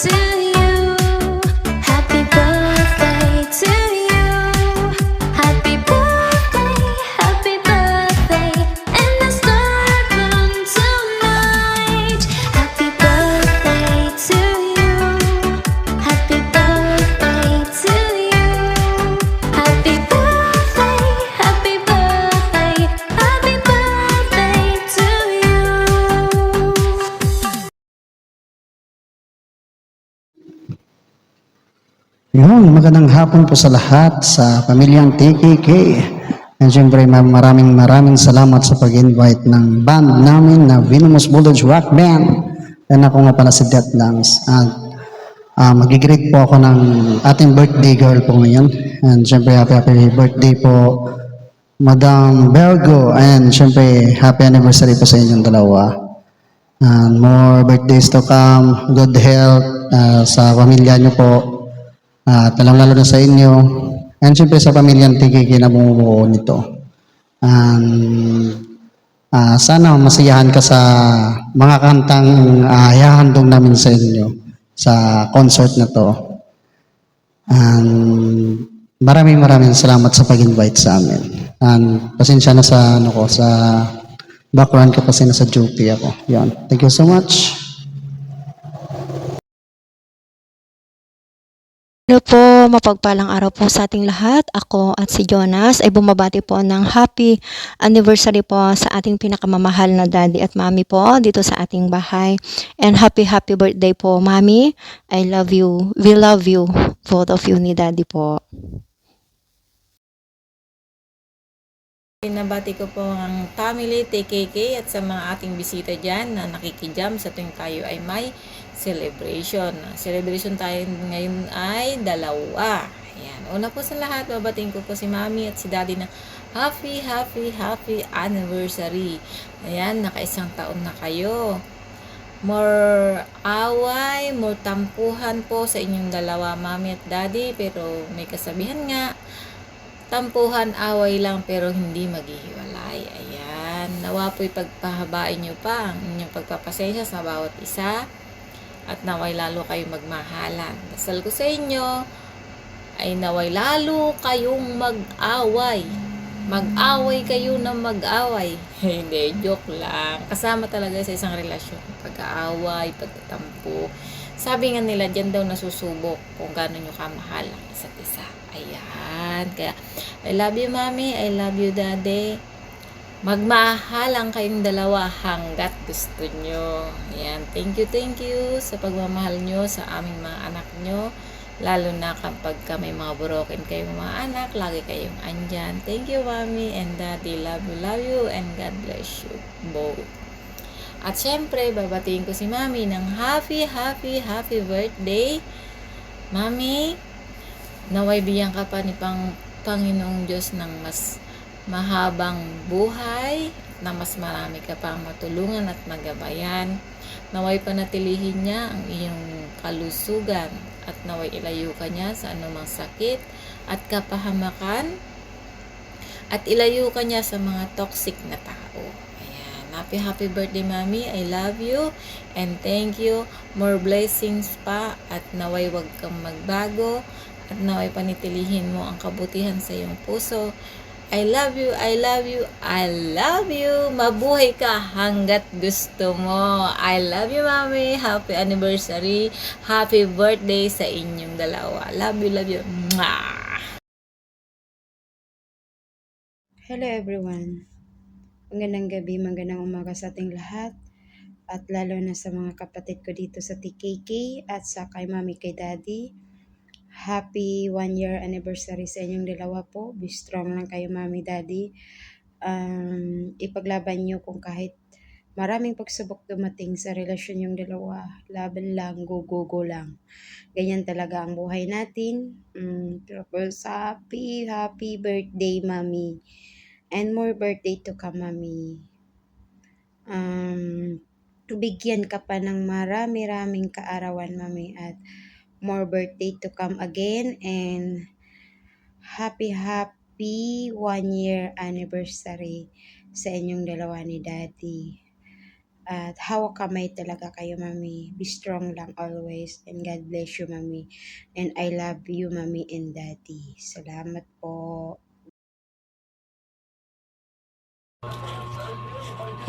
to you. Happy birthday to you. Happy birthday, happy birthday. And the star burn tonight. Happy birthday to you. Happy birthday to you. Happy birthday, happy birthday, happy birthday to you. Yun, magandang hapon po sa lahat sa pamilyang TKK. And syempre maraming salamat sa pag-invite ng band namin na Venomous Bulldogs Rock Band. And ako nga pala si Death Langs. At magigreet po ako ng ating birthday girl po ngayon. And syempre happy birthday po Madam Bergo. And syempre happy anniversary po sa inyong dalawa. And more birthdays to come, good health sa pamilya niyo po. At lalo na sa inyo. And syempre sa pamilyang Tigigi na bumubuo nito. Sana masiyahan ka sa mga kantang ihahandog namin sa inyo sa concert na to. And maraming salamat sa pag-invite sa amin. And pasensya na sa sa background ko kasi nasa duty ako. Yan. Thank you so much. Hello po, mapagpalang araw po sa ating lahat. Ako at si Jonas ay bumabati po ng happy anniversary po sa ating pinakamamahal na daddy at mami po dito sa ating bahay. And happy birthday po, mami. I love you. We love you, both of you ni daddy po. Nabati ko po ang family TKK at sa mga ating bisita dyan na nakikijam sa tuwing tayo ay may celebration. Celebration tayo ngayon ay dalawa. Ayan. Una po sa lahat, babating ko po si Mami at si Daddy na happy anniversary. Ayan, nakaisang taon na kayo. More away, more tampuhan po sa inyong dalawa, Mami at Daddy, pero may kasabihan nga, tampuhan, away lang pero hindi maghihiwalay. Ayan. Nawa po'y pagpahabain nyo pa ang inyong pagpapasensya sa bawat isa at naway lalo kayo magmahalan. Dasal ko sa inyo ay naway lalo kayong mag-away. Mag-away kayo na mag-away. Hindi, joke lang. Kasama talaga sa isang relasyon. Pag-aaway, pagtatampo. Sabi nga nila, dyan daw nasusubok kung gano'n nyo kamahal ang isa't isa. Ayan. Kaya, I love you, Mami. I love you, Daddy. Magmahalan kayong dalawa hanggat gusto nyo. Ayan. Thank you sa pagmamahal nyo sa aming mga anak nyo. Lalo na kapag may mga broken kayong mga anak, lagi kayong andyan. Thank you, Mami and Daddy. Love you, and God bless you both. At syempre, babatiin ko si Mami ng happy birthday. Mami, naway bigyan ka pa ni Panginoong Diyos ng mas mahabang buhay, na mas marami ka pang matulungan at magabayan. Naway panatilihin niya ang iyong kalusugan at naway ilayo ka niya sa anumang sakit at kapahamakan at ilayo ka niya sa mga toxic na tao. Ayan. Happy birthday, Mami. I love you and thank you. More blessings pa at naway wag kang magbago at naway panitilihin mo ang kabutihan sa iyong puso. I love you. Mabuhay ka hanggat gusto mo. I love you, Mami. Happy anniversary. Happy birthday sa inyong dalawa. Love you. Mwah! Hello everyone. Magandang gabi, magandang umaga sa ating lahat. At lalo na sa mga kapatid ko dito sa TKK at sa kay Mami, kay Daddy. Happy 1 year anniversary sa inyong dalawa po. Be strong lang kayo, Mami, Daddy. Ipaglaban nyo kung kahit maraming pagsubok dumating sa relasyon yung dalawa. Laban lang, go lang. Ganyan talaga ang buhay natin. Tapos happy birthday, Mami. And more birthday to come, Mami. Bigyan ka pa ng maraming kaarawan, Mami. At more birthday to come again. And happy 1 year anniversary sa inyong dalawa ni Daddy. At hawak kamay talaga kayo, Mami. Be strong lang always. And God bless you, Mami. And I love you, Mami and Daddy. Salamat po.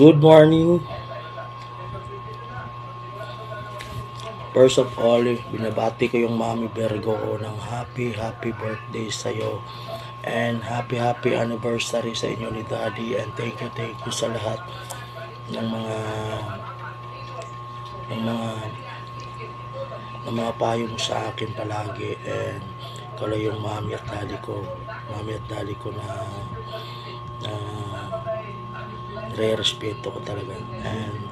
Good morning. First of all, binabati ko yung Mami Virgo ko ng happy birthday sa'yo. And happy anniversary sa inyo ni Daddy. And thank you sa lahat ng mga ng mga ng mga payo mo sa akin palagi. And ikaw lang yung Mami at Daddy ko na re-respeto ko talaga. And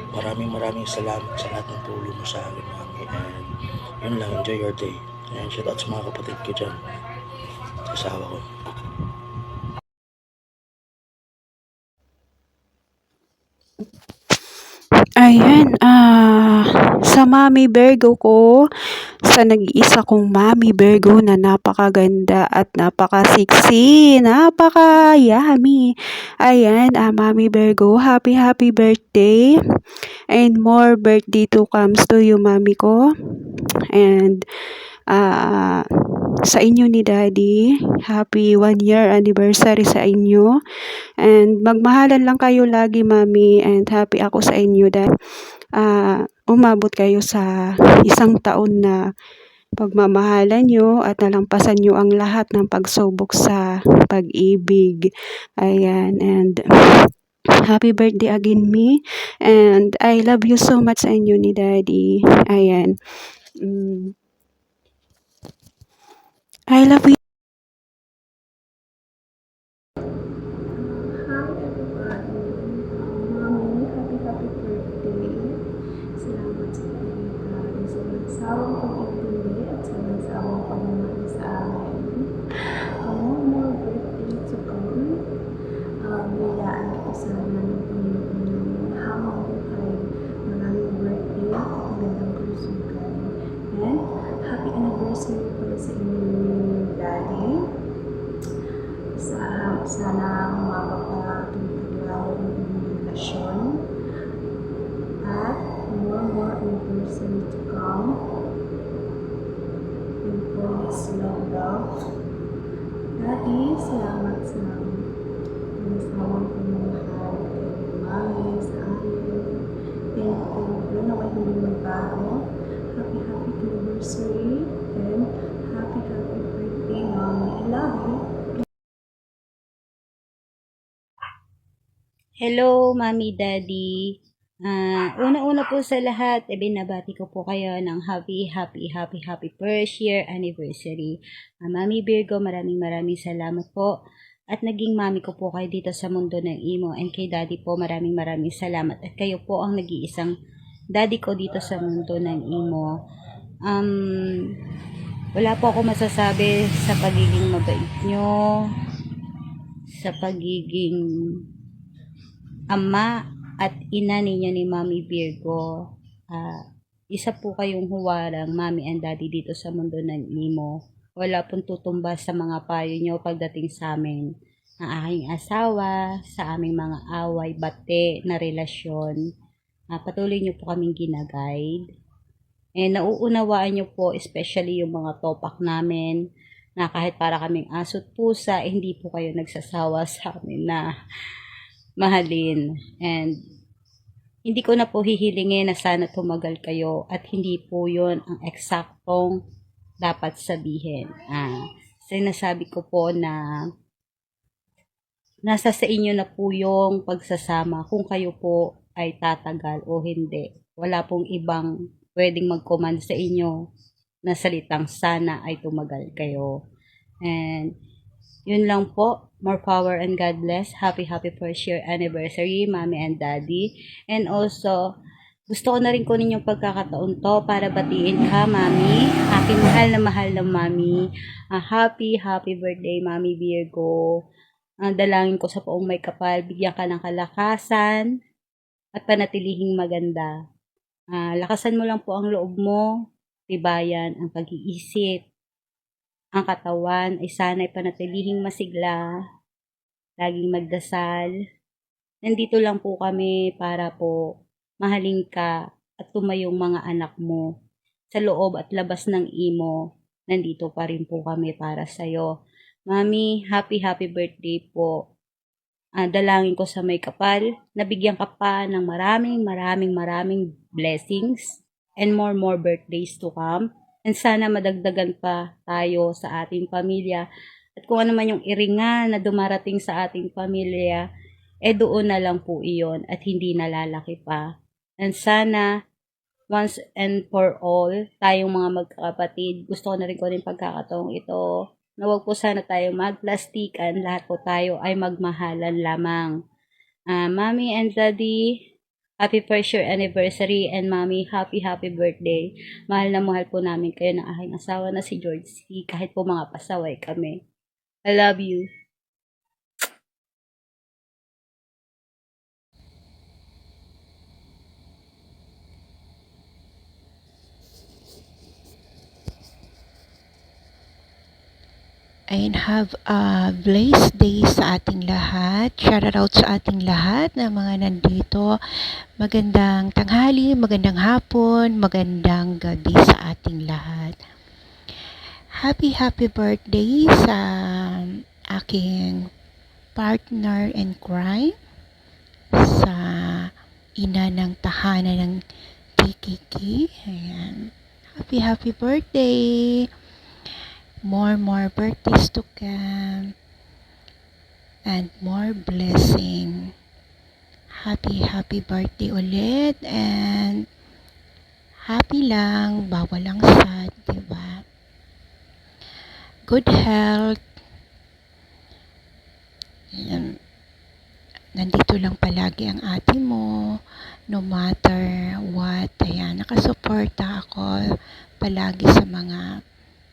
maraming salamat sa lahat ng tulong mo sa akin, Mami. And yun lang, enjoy your day. And shout out sa mga kapatid ko dyan, sa asawa ko. Ayan, sa Mami Virgo ko, sa nag-iisa kong Mami Virgo na napakaganda at napaka-sexy, napaka-yummy. Ayan, Mami Virgo, happy birthday. And more birthday to comes to you, Mami ko. And sa inyo ni Daddy, happy 1 year anniversary sa inyo. And magmahalan lang kayo lagi, Mami. And happy ako sa inyo dahil umabot kayo sa 1 taon na pagmamahalan nyo at nalampasan nyo ang lahat ng pagsubok sa pag-ibig. Ayan. And happy birthday again, me. And I love you so much sa inyo ni Daddy. Ayan. I love you. Hi everybody! Mami, happy birthday! Salamat sa pagkakataon, sa nagsawang pag-ibig at sa nagsawang pagmamahal sa amin. More birthday to come. Biyayaan kita sana ng Panginoon habang buhay. Maraming birthday at magandang kalusugan. And happy anniversary pala sa inyo ni Daddy. Sana humaba pa tuloy ang inyong relasyon at more anniversary to come and for His love. Daddy, salamat sa nasawang pamamahal kay Mami, sa amin. Thank you na may hindi magbago. Happy anniversary and happy birthday, Mami. I love you. Hello, Mami, Daddy. Una-una po sa lahat, binabati ko po kayo ng happy first year anniversary. Mami Virgo, maraming salamat po. At naging mami ko po kayo dito sa mundo ng imo. And kay Daddy po, maraming salamat. At kayo po ang nag-iisang Daddy ko dito sa mundo ng imo. Wala po ako masasabi sa pagiging mabait nyo, sa pagiging ama at ina ninyo ni Mami Virgo. Isa po kayong huwarang Mami and Daddy dito sa mundo ng imo. Wala pong tutumba sa mga payo nyo pagdating sa amin, ang aking asawa, sa aming mga away, bate na relasyon. Patuloy nyo po kaming ginaguide. And nauunawaan nyo po, especially yung mga topak namin, na kahit para kaming aso't pusa, hindi po kayo nagsasawa sa amin na mahalin. And hindi ko na po hihilingin na sana tumagal kayo at hindi po yun ang eksaktong dapat sabihin. Sinasabi ko po na nasa sa inyo na po yung pagsasama kung kayo po ay tatagal o hindi. Wala pong ibang pwedeng mag-command sa inyo na salitang sana ay tumagal kayo. And yun lang po. More power and God bless. Happy first year anniversary, Mami and Daddy. And also, gusto ko na rin kunin yung pagkakataon to para batiin ka, Mami. Aking mahal na Mami. Happy birthday, Mami Virgo. Dalangin ko sa poong may kapal, bigyan ka ng kalakasan at panatilihing maganda. Lakasan mo lang po ang loob mo, tibayan ang pag-iisip, ang katawan ay sana'y panatilihing masigla, laging magdasal, Nandito lang po kami para po mahalin ka at tumayong mga anak mo. Sa loob at labas ng imo, nandito pa rin po kami para sa'yo. Mami, happy birthday po. Dalangin ko sa may kapal, nabigyan ka pa ng maraming blessings and more birthdays to come. And sana madagdagan pa tayo sa ating pamilya. At kung ano man yung iringan na dumarating sa ating pamilya, doon na lang po iyon at hindi nalalaki pa. And sana, once and for all, tayong mga magkakapatid, gusto ko na rin ko rin pagkakataong ito, na huwag po sana tayo magplastikan, lahat po tayo ay magmahalan lamang. Mommy and Daddy, happy first year anniversary, and Mommy, happy birthday. Mahal na mahal po namin kayo ng aking asawa na si George C. Kahit po mga pasaway kami. I love you. And have a blessed day sa ating lahat. Shout out sa ating lahat na mga nandito. Magandang tanghali, magandang hapon, magandang gabi sa ating lahat. Happy birthday sa aking partner in crime, sa ina ng tahanan ng TKK. Ayan. Happy birthday! More birthdays to come and more blessing. Happy birthday ulit, and happy lang, bawal lang sad, diba? Good health. Ayan. Nandito lang palagi ang ate mo, no matter what. Ayan, nakasuporta ako palagi sa mga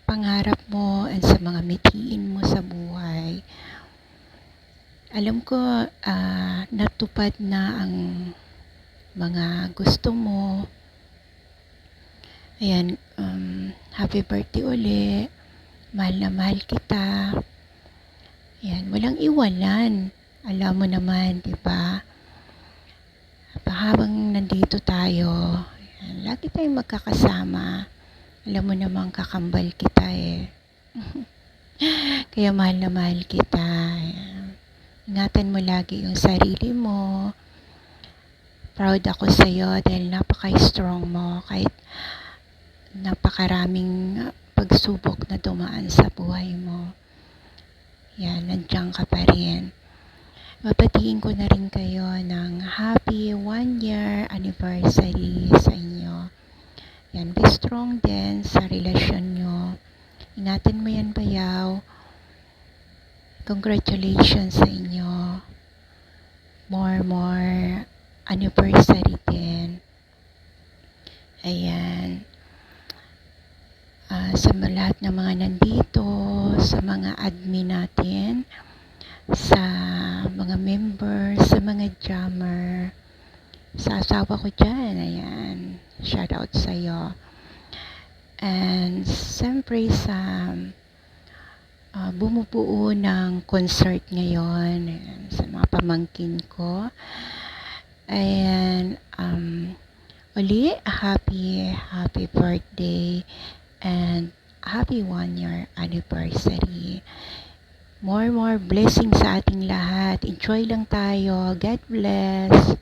pangarap mo and sa mga mithiin mo sa buhay. Alam ko natupad na ang mga gusto mo. Ayan, happy birthday uli. Mahal na mahal kita. Ayan, walang iwanan. Alam mo naman, di ba? Habang nandito tayo, ayan, lagi tayong magkakasama. Alam mo namang kakambal kita eh. Kaya mahal na mahal kita. Ayan. Ingatan mo lagi yung sarili mo. Proud ako sa'yo dahil napaka-strong mo. Kahit napakaraming pagsubok na dumaan sa buhay mo. Yan, nandiyan ka pa rin. Mapatiin ko na rin kayo ng happy 1-year anniversary sa inyo. Yan, be strong din sa relasyon nyo. Ingatan mo yan, bayaw. Congratulations sa inyo. More anniversary din. Ayan. Sa lahat ng mga nandito, sa mga admin natin, sa mga members, sa mga jammer, sa asawa ko dyan, ayan, shout out sa'yo. And siyempre sa bumubuo ng concert ngayon, ayan, sa mga pamangkin ko, ayan, uli, happy birthday and happy 1-year anniversary. More blessings sa ating lahat. Enjoy lang tayo. God bless.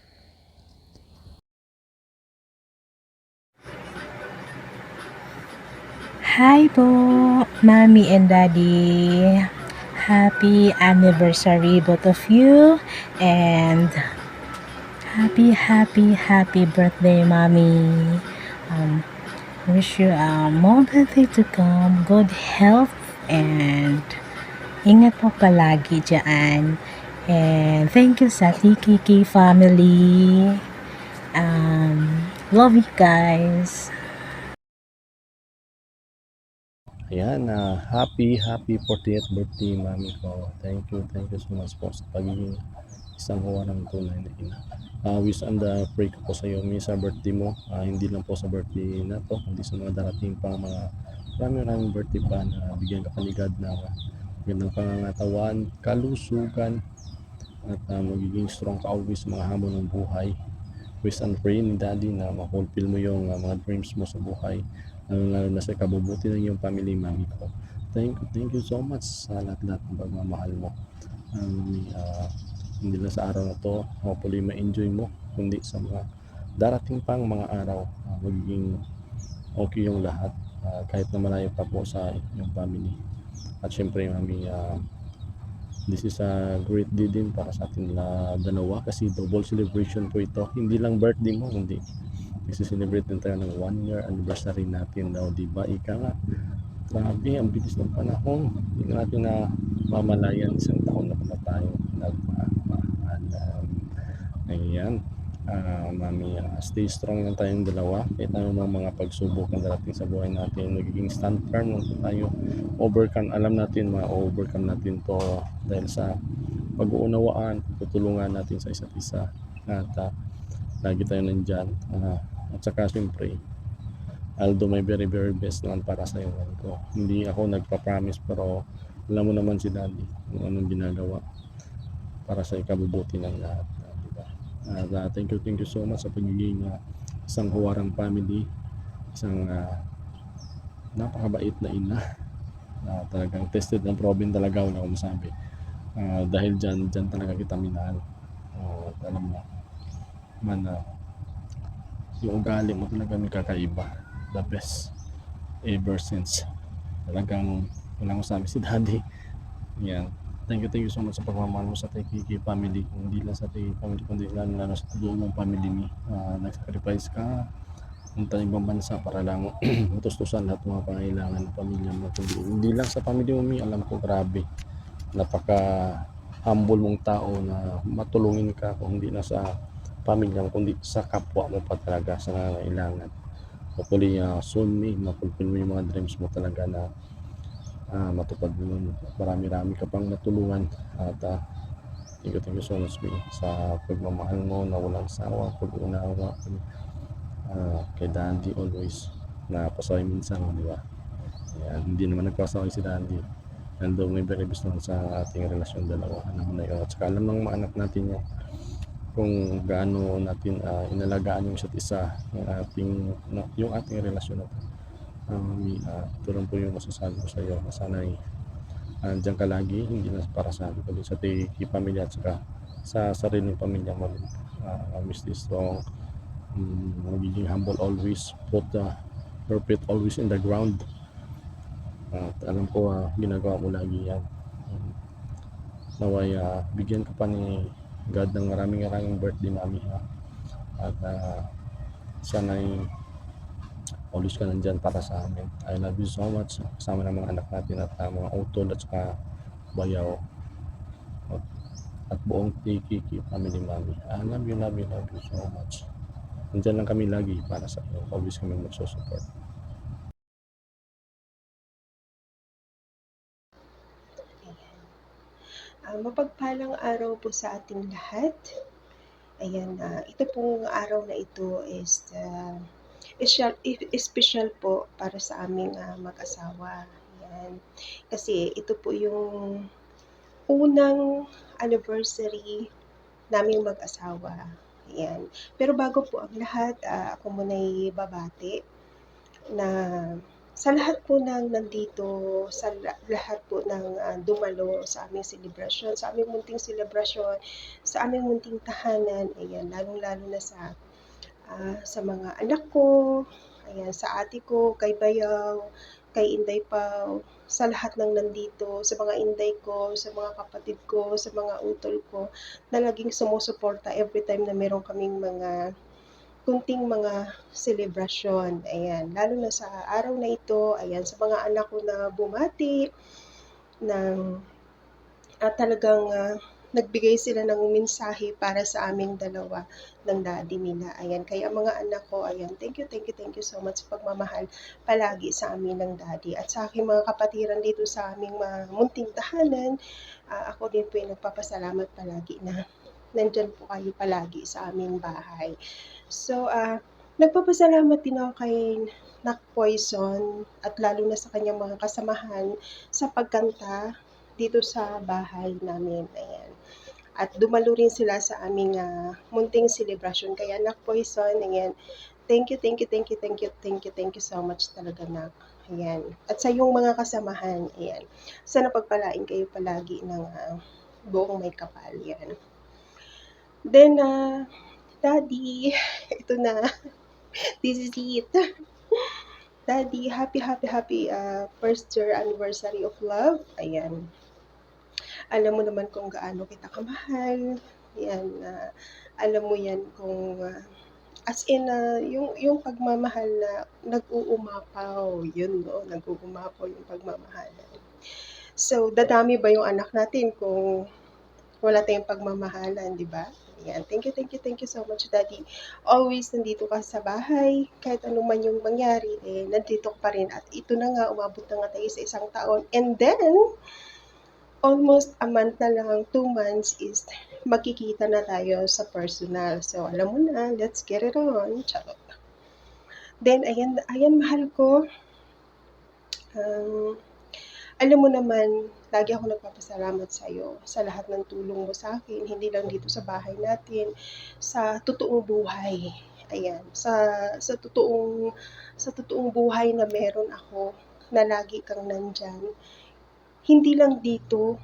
Hi po, Mommy and Daddy. Happy anniversary both of you, and happy birthday, Mommy. Wish you more birthday to come, good health, and ingat po palagi dyan. And thank you sa TKK family. Love you guys. Ayan, happy 40th birthday, Mami ko. Thank you so much po sa pagiging isang huwarang tunay na ina. Wish and pray ko po sa iyo, Miss, sa birthday mo. Hindi lang po sa birthday na to, kundi sa mga darating pang mga maraming birthday pa na bigyan ka pa ni God ng magandang pangangatawan, kalusugan, at magiging strong ka always mga hamon ng buhay. Wish and pray ni Daddy na ma-fulfill mo yung mga dreams mo sa buhay, lalo na sa kabubuti ng iyong family, Mami ko. Thank you so much sa lahat-lahat ng pagmamahal mo. Hindi lang sa araw na to, hopefully ma-enjoy mo, kundi sa mga darating pang mga araw, magiging okay yung lahat, kahit na malayo pa po sa yung family. At syempre, Mami, this is a great day din para sa atin na dalawa kasi double celebration po ito. Hindi lang birthday mo, hindi. Celebrate din tayo ng 1 year anniversary natin daw, di ba? Ika nga, grabe, ang bilis ng panahon. Hindi natin na mamalayan isang taon na pala tayo nagmamahal. Ayan. Mami, stay strong lang tayong dalawa. Kahit ano mga pagsubok na darating sa buhay natin, nagiging stand firm lang tayo. Alam natin, ma-overcome natin to dahil sa pag-uunawaan, tutulungan natin sa isa't isa. At lagi tayo nandyan. At saka siyempre, I'll do my very very best naman para sa iyo ko. Hindi ako nagpa-promise pero alam mo naman si Daddy kung anong ginagawa para sa ikabubuti ng lahat. Diba? Thank you so much sa pagiging isang huwarang family, isang napakabait na ina. Talagang tested ng proven talaga, wala akong masabi. Dahil dyan talaga kita minahal. Alam mo man yung ugali mo talaga may kakaiba, the best ever since. Talagang wala akong sabi si Daddy. Yan. Thank you so much sa pagmamahal mo sa Kiki family. Hindi lang sa Kiki family, kundi lalo sa buong family ni. Nag-sacrifice ka, punta ibang bansa para lang matustusan lahat ng mga pangailangan ng pamilya mo. Hindi lang sa family mo, alam ko grabe. Napaka humble mong tao na matulungin ka kung hindi na sa pamilya mo, kundi sa kapwa mo pa talaga sa nangangailangan. Hopefully soon mapulpil mo yung mga dreams mo talaga na matupad mo. Marami ka pang matulungan. At thank you so much sa pagmamahal mo na walang sawa, pag-unawa kay Daddy always na pasaway minsan, di ba? Yan, hindi naman nagpasaway si Daddy. Nandun may very best naman sa ating relasyon dalawa. Alam mo na yun. At saka alam ng mga anak natin yan kung gaano natin inalagaan yung isa't isa, yung ating relasyon natin. Ito lang po yung masasabi ko sa iyo. Sana andyan ka lagi, hindi na para sa akin, kundi sa Tiki pamilya at saka sa sariling pamilya mo. Stay strong, magiging humble always, put your feet always in the ground. At alam ko ginagawa mo lagi yan. Naway bigyan ka pa ni God ng maraming birthday, Mami. At sana'y always ka nandyan para sa amin. I love you so much. Kasama ng mga anak natin at mga utol at saka bayaw. At buong Tiki family, Mami. I love you so much. Nandyan lang kami lagi para sa iyo. Always kami magsusupport. Mapagpalang araw po sa ating lahat. Ayan, ito pong araw na ito is special po para sa aming mag-asawa. Ayan. Kasi ito po yung unang anniversary naming mag-asawa. Ayan. Pero bago po ang lahat, ako muna'y babati na sa lahat po ng nandito, sa lahat po ng dumalo sa aming selebrasyon, sa aming munting selebrasyon, sa aming munting tahanan, ayan, lalong-lalo na sa mga anak ko, ayan, sa ate ko, kay Bayaw, kay Inday Pao, sa lahat ng nandito, sa mga inday ko, sa mga kapatid ko, sa mga utol ko, na laging sumusuporta every time na meron kaming mga kunting mga selebrasyon. Ayan, lalo na sa araw na ito, ayan, sa mga anak ko na bumati, ng talagang nagbigay sila ng mensahe para sa aming dalawa ng daddy nila. Ayan, kaya mga anak ko, ayan, thank you so much sa pagmamahal palagi sa amin ng daddy. At sa aking mga kapatiran dito sa aming mga munting tahanan, ako din po yung nagpapasalamat palagi na nandyan po kayo palagi sa aming bahay. So, nagpapasalamat din ako kay Nak Poison at lalo na sa kanyang mga kasamahan sa pagkanta dito sa bahay namin. Ayan. At dumalo rin sila sa aming munting celebration. Kaya anak Poison, ayan, thank you, thank you, thank you, thank you, thank you, thank you so much talaga nak. Ayan. At sa iyong mga kasamahan, ayan. Sana pagpalain kayo palagi ng buong may kapal. Yan. Then, Daddy, ito na. This is it. Daddy, happy first year anniversary of love. Ayan. Alam mo naman kung gaano kita kamahal. Yan. Alam mo yan kung as in yung pagmamahal na nag-uumapaw. Yun, no? Nag-uumapaw yung pagmamahalan. So, dadami ba yung anak natin kung wala tayong pagmamahalan, di ba? Ayan. Thank you so much, Daddy. Always nandito ka sa bahay. Kahit ano man yung mangyari, nandito ka pa rin. At ito na nga, umabot na nga tayo sa 1 taon. And then, almost a month na lang, 2 months is magkikita na tayo sa personal. So, alam mo na, let's get it on. Charot. Then, ayan mahal ko. Alam mo naman, lagi ako nagpapasalamat sa iyo sa lahat ng tulong mo sa akin, hindi lang dito sa bahay natin, sa totoong buhay. Ayan, sa totoong buhay na meron ako, na lagi kang nandyan. Hindi lang dito,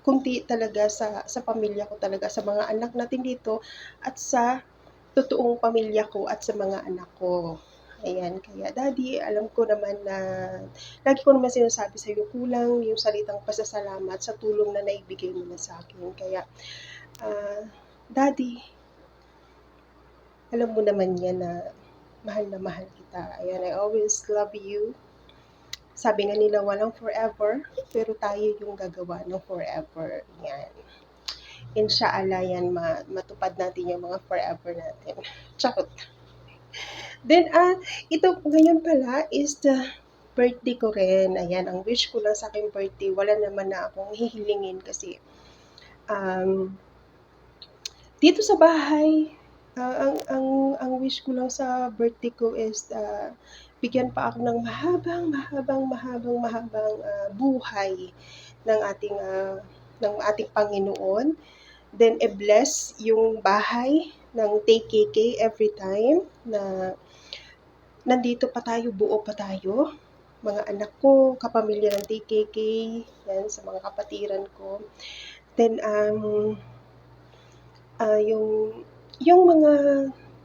kundi talaga sa pamilya ko talaga, sa mga anak natin dito, at sa totoong pamilya ko at sa mga anak ko. Ayan, kaya Daddy, alam ko naman na, lagi ko naman sinasabi sa iyo, kulang yung salitang pasasalamat sa tulong na naibigay mo na sa akin. Kaya, Daddy, alam mo naman yan na mahal kita. Ayan, I always love you. Sabi nga nila, walang forever, pero tayo yung gagawa ng forever. Yan. Inshallah yan, matupad natin yung mga forever natin. Charot. Then, ito ngayon pala is the birthday ko rin. Ayan, ang wish ko lang sa aking birthday, wala naman na akong hihilingin kasi dito sa bahay, ang wish ko lang sa birthday ko is bigyan pa ako ng mahabang buhay ng ating Panginoon. Then, bless yung bahay ng TKK every time na nandito pa tayo, buo pa tayo. Mga anak ko, kapamilya ng TKK, yan, sa mga kapatiran ko. Then, yung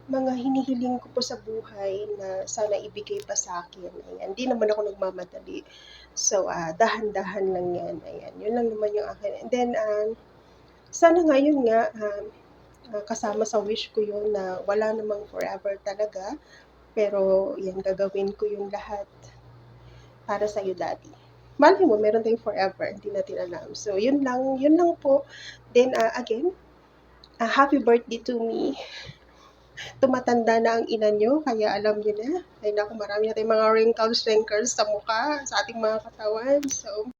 mga hinihiling ko po sa buhay na sana ibigay pa sa akin. Ayan, hindi naman ako nagmamadali. So, dahan-dahan lang yan. Ayan, yun lang naman yung akin. And then, sana ngayon nga, kasama sa wish ko yun na wala namang forever talaga. Pero, yan, gagawin ko yung lahat para sa'yo, Daddy. Malay mo, meron tayong forever, hindi natin alam. So, yun lang po. Then, again, happy birthday to me. Tumatanda na ang ina nyo, kaya alam nyo na. Ay naku, marami na tayong mga wrinkles sa mukha, sa ating mga katawan. So,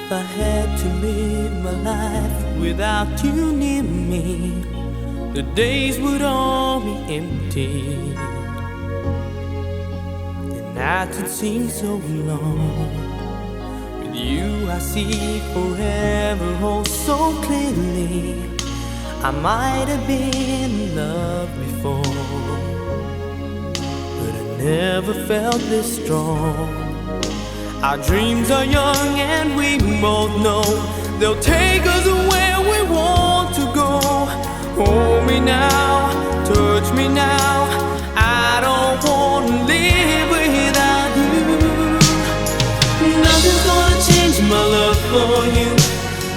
If I had to live my life without you near me, the days would all be empty. The nights would seem so long. With you I see forever oh so clearly. I might have been in love before, but I never felt this strong. Our dreams are young and we both know they'll take us where we want to go. Hold me now, touch me now, I don't want to live without you. Nothing's gonna change my love for you.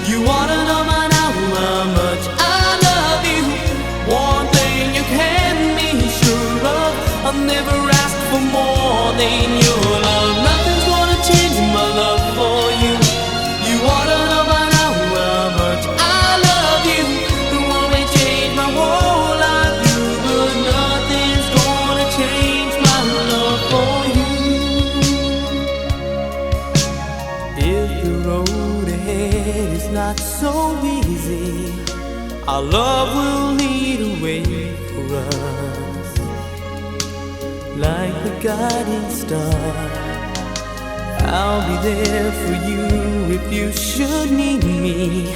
You wanna know by now how much I love you. One thing you can be sure of, I'll never ask for more than your love. Nothing's gonna change my love for you. You wanna know by now how much I Our love will lead a way for us, like the guiding star. I'll be there for you if you should need me.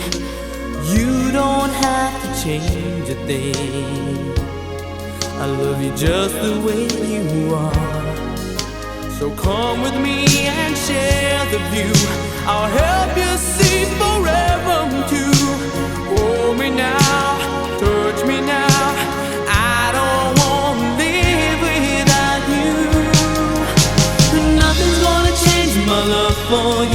You don't have to change a thing. I love you just the way you are. So come with me and share the view. I'll help you see forever too. Hold me now, touch me now. I don't want to live without you. Nothing's gonna change my love for you.